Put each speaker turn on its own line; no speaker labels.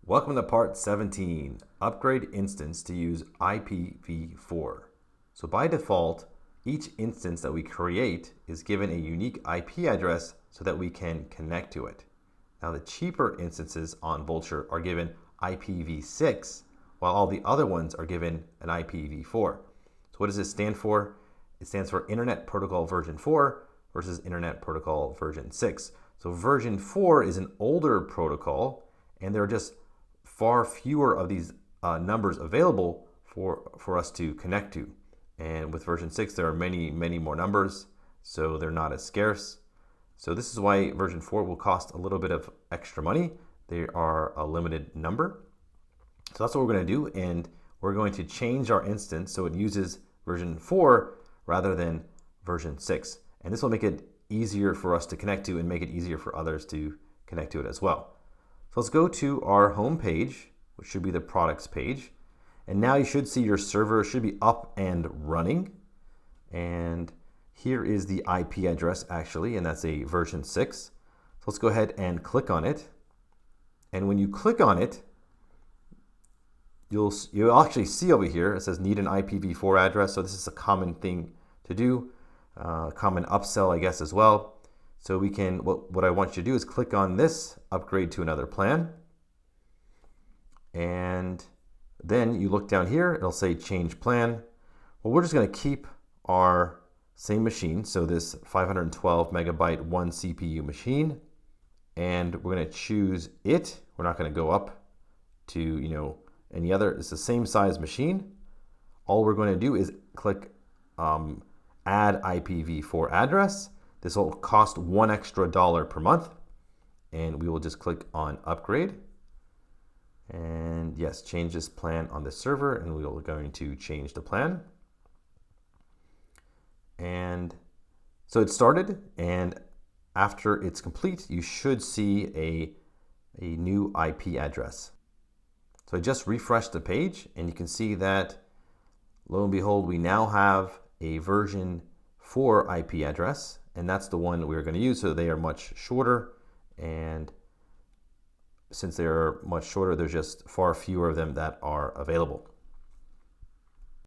Welcome to part 17, upgrade instance to use IPv4. So by default, each instance that we create is given a unique IP address so that we can connect to it. Now the cheaper instances on Vultr are given IPv6, while all the other ones are given an IPv4. So what does this stand for? It stands for Internet Protocol version 4 versus Internet Protocol version 6. So version 4 is an older protocol, and there are just far fewer of these numbers available for us to connect to. And with version 6, there are many more numbers, so they're not as scarce. So this is why version 4 will cost a little bit of extra money. They are a limited number. So that's what we're going to do, and we're going to change our instance so it uses version 4 rather than version 6. And this will make it easier for us to connect to and make it easier for others to connect to it as well. So let's go to our home page, which should be the products page. And now you should see your server should be up and running. And here is the IP address actually, and that's a version 6. So let's go ahead and click on it. And when you click on it, you'll actually see over here, it says need an IPv4 address. So this is a common thing to do, common upsell, I guess, as well. So we can, what I want you to do is click on this, upgrade to another plan. And then you look down here, it'll say change plan. Well, we're just gonna keep our same machine. So this 512 megabyte one CPU machine, and we're gonna choose it. We're not gonna go up to, any other, it's the same size machine. All we're gonna do is click add IPv4 address. This will cost $1 extra per month, and we will just click on upgrade. And yes, change this plan on the server, and we are going to change the plan. And so it started, and after it's complete, you should see a new IP address. So I just refreshed the page, and you can see that, lo and behold, we now have a version 4 IP address. And that's the one we're going to use, so they are much shorter. And since they're much shorter, there's just far fewer of them that are available.